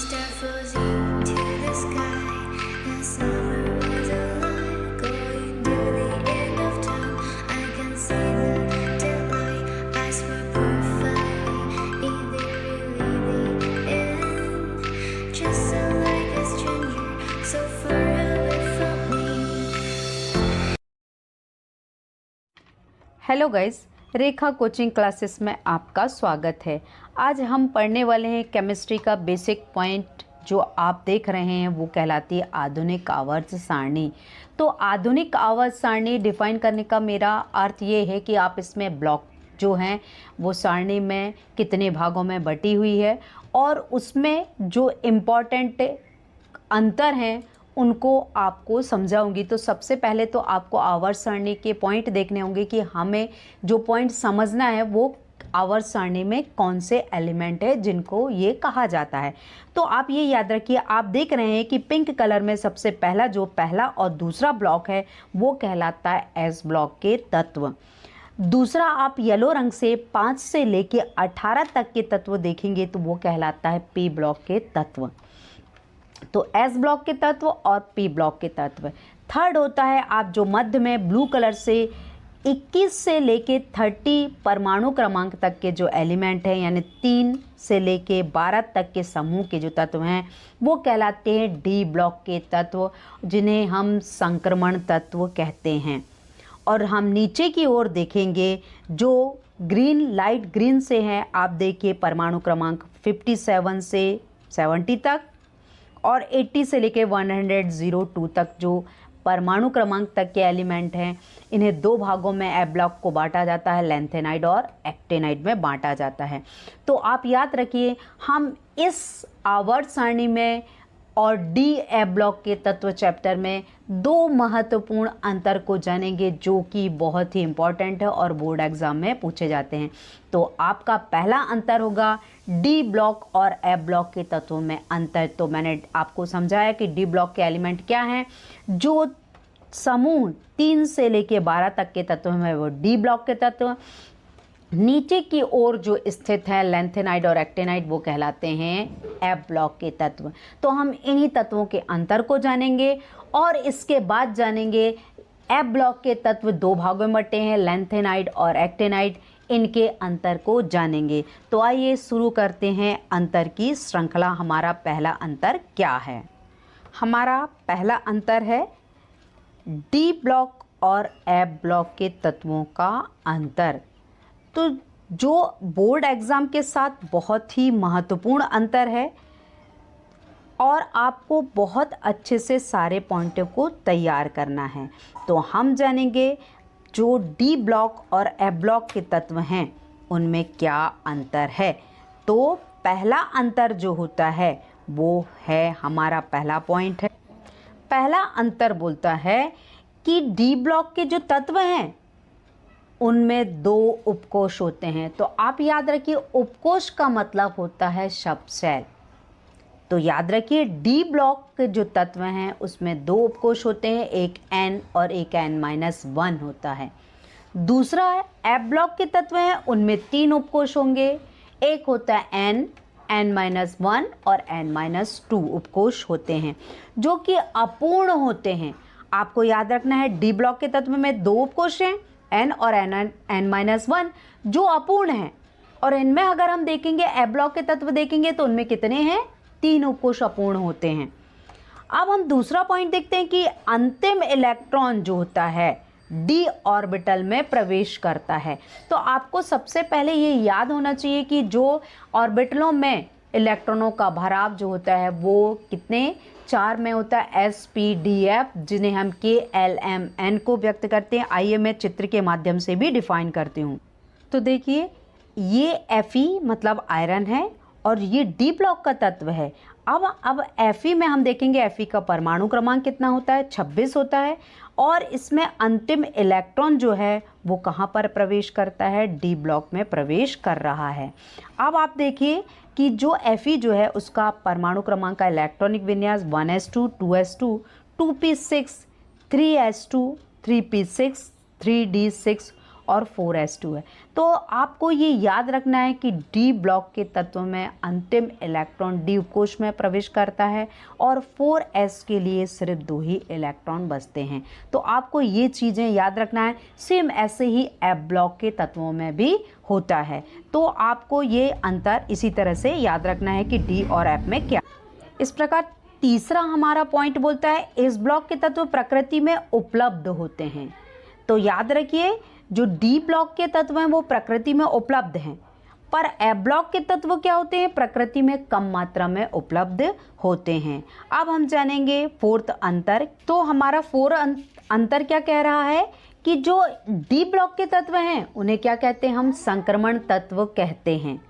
star falls into the sky. The summer was alive, going to the end of time. I can see the daylight. I swear perfectly, either really the end. Just like a stranger, so far away from me. Hello guys, Rekha coaching classes में आपका स्वागत है। आज हम पढ़ने वाले हैं chemistry का बेसिक पॉइंट। जो आप देख रहे हैं वो कहलाती है आधुनिक आवर्त सारणी। तो आधुनिक आवर्त सारणी डिफाइन करने का मेरा अर्थ ये है कि आप इसमें ब्लॉक जो हैं वो सारणी में कितने भागों में बटी हुई है और उसमें जो इम्पॉर्टेंट अंतर हैं उनको आपको समझाऊंगी। तो सबसे पहले तो आपको आवर्त सारणी के पॉइंट देखने होंगे कि हमें जो पॉइंट समझना है वो आवर्त सारणी में कौन से एलिमेंट है जिनको ये कहा जाता है। तो आप ये याद रखिए, आप देख रहे हैं कि पिंक कलर में सबसे पहला जो पहला और दूसरा ब्लॉक है वो कहलाता है एस ब्लॉक के तत्व। दूसरा आप येलो रंग से 5 से लेके 18 तक के तत्व देखेंगे तो वो कहलाता है पी ब्लॉक के तत्व। तो एस ब्लॉक के तत्व और पी ब्लॉक के तत्व। थर्ड होता है आप जो मध्य में ब्लू कलर से 21 से लेके 30 परमाणु क्रमांक तक के जो एलिमेंट हैं, यानी 3 से लेके 12 तक के समूह के जो तत्व हैं वो कहलाते हैं डी ब्लॉक के तत्व, जिन्हें हम संक्रमण तत्व कहते हैं। और हम नीचे की ओर देखेंगे जो ग्रीन, लाइट ग्रीन से हैं, आप देखिए परमाणु क्रमांक 57 से 70 तक और 80 से लेके 102 तक जो परमाणु क्रमांक तक के एलिमेंट हैं, इन्हें दो भागों में ए ब्लॉक को बांटा जाता है, लैंथेनाइड और एक्टेनाइड में बांटा जाता है। तो आप याद रखिए, हम इस आवर्त सारणी में और डी ए ब्लॉक के तत्व चैप्टर में दो महत्वपूर्ण अंतर को जानेंगे जो कि बहुत ही इम्पॉर्टेंट है और बोर्ड एग्जाम में पूछे जाते हैं। तो आपका पहला अंतर होगा डी ब्लॉक और ए ब्लॉक के तत्वों में अंतर। तो मैंने आपको समझाया कि डी ब्लॉक के एलिमेंट क्या हैं। जो समूह 3 से लेके 12 तक के तत्व हैं वो डी ब्लॉक के तत्व। नीचे की ओर जो स्थित है लैंथेनाइड और एक्टेनाइड वो कहलाते हैं एफ ब्लॉक के तत्व। तो हम इन्हीं तत्वों के अंतर को जानेंगे और इसके बाद जानेंगे एफ ब्लॉक के तत्व दो भागों में बटे हैं, लैंथेनाइड और एक्टेनाइड, इनके अंतर को जानेंगे। तो आइए शुरू करते हैं अंतर की श्रृंखला। हमारा पहला अंतर क्या है? हमारा पहला अंतर है डी ब्लॉक और एफ ब्लॉक के तत्वों का अंतर। तो जो बोर्ड एग्ज़ाम के साथ बहुत ही महत्वपूर्ण अंतर है और आपको बहुत अच्छे से सारे पॉइंटों को तैयार करना है। तो हम जानेंगे जो डी ब्लॉक और एफ ब्लॉक के तत्व हैं उनमें क्या अंतर है। तो पहला अंतर जो होता है वो है, हमारा पहला पॉइंट है, पहला अंतर बोलता है कि डी ब्लॉक के जो तत्व हैं उनमें दो उपकोष होते हैं। तो आप याद रखिए, उपकोष का मतलब होता है शब्द सेल। तो याद रखिए डी ब्लॉक के जो तत्व हैं उसमें दो उपकोष होते हैं, एक N और एक N-1 होता है। दूसरा एफ ब्लॉक के तत्व हैं, उनमें 3 उपकोष होंगे, एक होता है N, N-1 और N-2 उपकोष होते हैं जो कि अपूर्ण होते हैं। आपको याद रखना है डी ब्लॉक के तत्व में 2 उपकोष हैं, N और N-1 जो अपूर्ण हैं। और इनमें अगर हम देखेंगे एफ ब्लॉक के तत्व देखेंगे तो उनमें कितने हैं? 3 उपकोष अपूर्ण होते हैं। अब हम दूसरा पॉइंट देखते हैं कि अंतिम इलेक्ट्रॉन जो होता है डी ऑर्बिटल में प्रवेश करता है। तो आपको सबसे पहले ये याद होना चाहिए कि जो ऑर्बिटलों में इलेक्ट्रॉनों का भराव जो होता है वो कितने 4 में होता है, SPDF, जिन्हें हम KLMN को व्यक्त करते हैं। आइए मैं चित्र के माध्यम से भी डिफाइन करती हूँ। तो देखिए ये Fe मतलब आयरन है और ये डी ब्लॉक का तत्व है। अब Fe में हम देखेंगे Fe का परमाणु क्रमांक कितना होता है? 26 होता है। और इसमें अंतिम इलेक्ट्रॉन जो है वो कहाँ पर प्रवेश करता है? डी ब्लॉक में प्रवेश कर रहा है। अब आप देखिए कि जो Fe जो है उसका परमाणु क्रमांक का इलेक्ट्रॉनिक विन्यास 1s2, 2s2, 2p6, 3s2, 3p6, 3d6 और 4s2 है। तो आपको ये याद रखना है कि डी ब्लॉक के तत्व में अंतिम इलेक्ट्रॉन डी कोश में प्रवेश करता है और 4s के लिए सिर्फ 2 ही इलेक्ट्रॉन बचते हैं। तो आपको ये चीज़ें याद रखना है। सेम ऐसे ही एफ ब्लॉक के तत्वों में भी होता है। तो आपको ये अंतर इसी तरह से याद रखना है कि डी और एफ में क्या। इस प्रकार तीसरा हमारा पॉइंट बोलता है इस ब्लॉक के तत्व प्रकृति में उपलब्ध होते हैं। तो याद रखिए जो डी ब्लॉक के तत्व हैं वो प्रकृति में उपलब्ध हैं, पर ए ब्लॉक के तत्व क्या होते हैं, प्रकृति में कम मात्रा में उपलब्ध होते हैं। अब हम जानेंगे फोर्थ अंतर। तो हमारा फोर्थ अंतर क्या कह रहा है कि जो डी ब्लॉक के तत्व हैं उन्हें क्या कहते हैं, हम संक्रमण तत्व कहते हैं,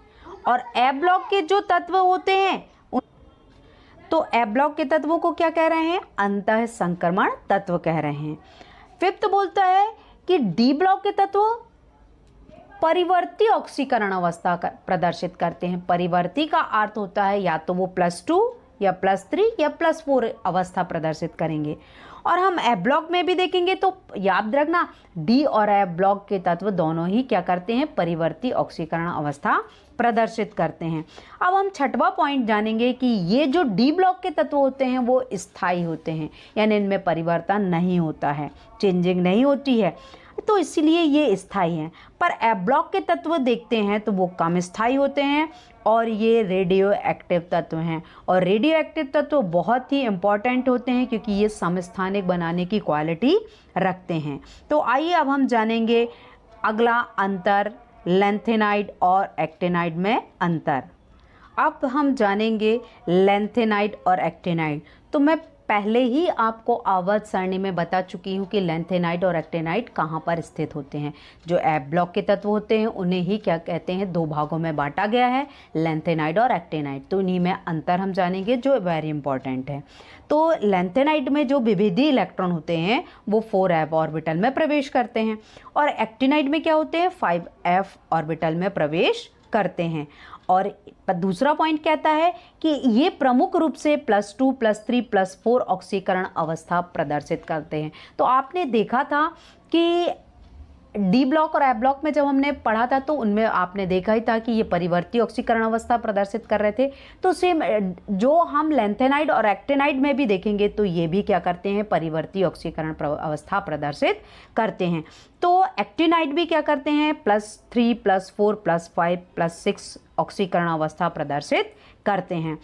और ए ब्लॉक के जो तत्व होते हैं तो ए ब्लॉक के तत्वों को क्या कह रहे हैं, अंतः संक्रमण तत्व कह रहे हैं। फिफ्थ बोलता है कि डी ब्लॉक के तत्व परिवर्ती ऑक्सीकरण अवस्था प्रदर्शित करते हैं। परिवर्ती का अर्थ होता है या तो वो +2 या +3 या +4 अवस्था प्रदर्शित करेंगे। और हम ए ब्लॉक में भी देखेंगे तो याद रखना डी और ए ब्लॉक के तत्व दोनों ही क्या करते हैं, परिवर्ती ऑक्सीकरण अवस्था प्रदर्शित करते हैं। अब हम छठवां पॉइंट जानेंगे कि ये जो डी ब्लॉक के तत्व होते हैं वो स्थायी होते हैं, यानी इनमें परिवर्तन नहीं होता है, चेंजिंग नहीं होती है, तो इसलिए ये स्थायी हैं। पर ए ब्लॉक के तत्व देखते हैं तो वो कम स्थायी होते हैं और ये रेडियो एक्टिव तत्व हैं। और रेडियो एक्टिव तत्व बहुत ही इंपॉर्टेंट होते हैं क्योंकि ये समस्थानिक बनाने की क्वालिटी रखते हैं। तो आइए अब हम जानेंगे अगला अंतर, लैंथेनाइड और एक्टिनाइड में अंतर। अब हम जानेंगे लैंथेनाइड और एक्टिनाइड। तो मैं पहले ही आपको आवर्त सारणी में बता चुकी हूँ कि लैंथेनाइड और एक्टिनाइड कहाँ पर स्थित होते हैं। जो ए ब्लॉक के तत्व होते हैं उन्हें ही क्या कहते हैं, 2 भागों में बांटा गया है, लैंथेनाइड और एक्टिनाइड। तो इन्हीं में अंतर हम जानेंगे जो वेरी इंपॉर्टेंट है। तो लैंथेनाइड में जो विभेदी इलेक्ट्रॉन होते हैं वो 4f ऑर्बिटल में प्रवेश करते हैं और एक्टिनाइड में क्या होते हैं, 5f ऑर्बिटल में प्रवेश करते हैं। और दूसरा पॉइंट कहता है कि ये प्रमुख रूप से +2, +3, +4 ऑक्सीकरण अवस्था प्रदर्शित करते हैं। तो आपने देखा था कि डी ब्लॉक और ए ब्लॉक में जब हमने पढ़ा था तो उनमें आपने देखा ही था कि ये परिवर्ती ऑक्सीकरण अवस्था प्रदर्शित कर रहे थे। तो सेम जो हम लैंथेनाइड और एक्टिनाइड में भी देखेंगे तो ये भी क्या करते हैं, परिवर्ती ऑक्सीकरण अवस्था प्रदर्शित करते हैं। तो एक्टिनाइड भी क्या करते हैं, +3, +4, +5, +6 ऑक्सीकरण अवस्था प्रदर्शित करते हैं।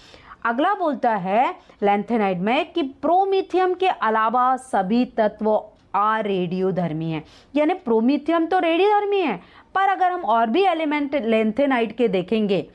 अगला बोलता है लैंथेनाइड में कि प्रोमीथियम के अलावा सभी तत्व अरेडियोधर्मी है, यानी प्रोमीथियम तो रेडियोधर्मी है, पर अगर हम और भी एलिमेंट लैंथेनाइड के देखेंगे,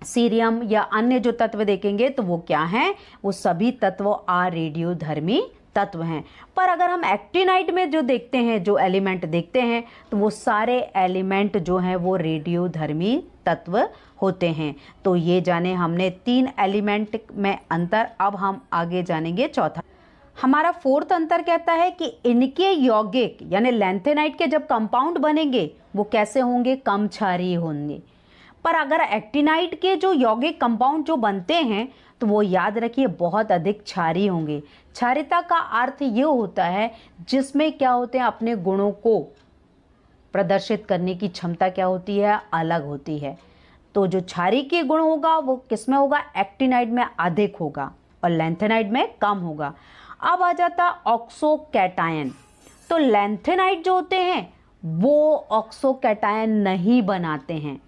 सीरियम या अन्य जो तत्व देखेंगे तो वो क्या हैं, वो सभी तत्व अरेडियोधर्मी तत्व हैं। पर अगर हम एक्टिनाइड में जो देखते हैं, जो एलिमेंट देखते हैं तो वो सारे एलिमेंट जो हैं वो रेडियोधर्मी तत्व होते हैं। तो ये जाने हमने 3 एलिमेंट में अंतर। अब हम आगे जानेंगे चौथा। हमारा फोर्थ अंतर कहता है कि इनके यौगिक यानी लैंथेनाइड के जब कंपाउंड बनेंगे वो कैसे होंगे, कम क्षारीय होंगे। पर अगर एक्टिनाइड के जो यौगिक कंपाउंड जो बनते हैं तो वो याद रखिए बहुत अधिक क्षारीय होंगे। क्षारीयता का अर्थ ये होता है जिसमें क्या होते हैं, अपने गुणों को प्रदर्शित करने की क्षमता क्या होती है, अलग होती है। तो जो क्षारीय के गुण होगा वो किसमें होगा, एक्टिनाइड में अधिक होगा और लैंथेनाइड में कम होगा। अब आ जाता ऑक्सोकैटायन। तो लैंथेनाइड जो होते हैं वो ऑक्सोकैटायन नहीं बनाते हैं,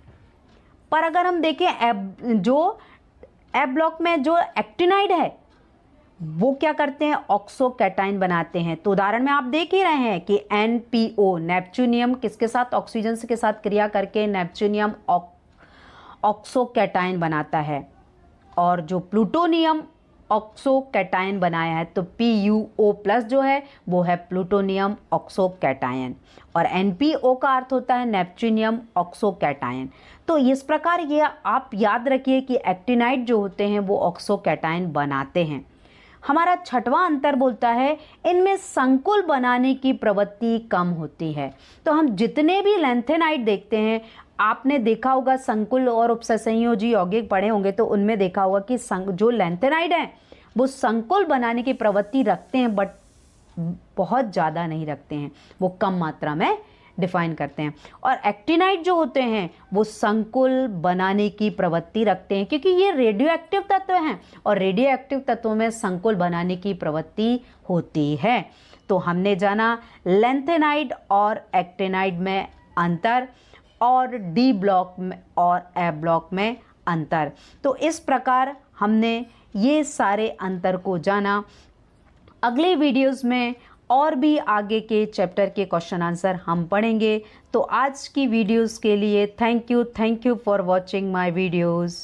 पर अगर हम देखें जो ए ब्लॉक में जो एक्टिनाइड है वो क्या करते हैं, ऑक्सोकैटायन बनाते हैं। तो उदाहरण में आप देख ही रहे हैं कि NPO नेपच्यूनियम किसके साथ, ऑक्सीजन के साथ क्रिया करके नेपच्यूनियम ऑक्सोकैटायन बनाता है, और जो प्लूटोनियम ऑक्सोकैटायन बनाया है तो PuO+ जो है वो है प्लूटोनियम ऑक्सोकैटायन, और NPO का अर्थ होता है नेपच्यूनियम ऑक्सोकैटायन। तो इस प्रकार ये आप याद रखिए कि एक्टिनाइड जो होते हैं वो ऑक्सोकैटायन बनाते हैं। हमारा छठवां अंतर बोलता है इनमें संकुल बनाने की प्रवृत्ति कम होती है। तो हम जितने भी लैंथेनाइड देखते हैं, आपने देखा होगा संकुल और उपसंयोजी यौगिक पढ़े होंगे तो उनमें देखा होगा कि जो लैंथेनाइड हैं वो संकुल बनाने की प्रवृत्ति रखते हैं, बट बहुत ज़्यादा नहीं रखते हैं, वो कम मात्रा में डिफाइन करते हैं। और एक्टिनाइड जो होते हैं वो संकुल बनाने की प्रवृत्ति रखते हैं, क्योंकि ये रेडियो एक्टिव तत्व हैं और रेडियो एक्टिव तत्वों में संकुल बनाने की प्रवृत्ति होती है। तो हमने जाना लैंथेनाइड और एक्टिनाइड में अंतर और डी ब्लॉक में और ए ब्लॉक में अंतर। तो इस प्रकार हमने ये सारे अंतर को जाना। अगले वीडियोस में और भी आगे के चैप्टर के क्वेश्चन आंसर हम पढ़ेंगे। तो आज की वीडियोस के लिए thank you for watching my videos.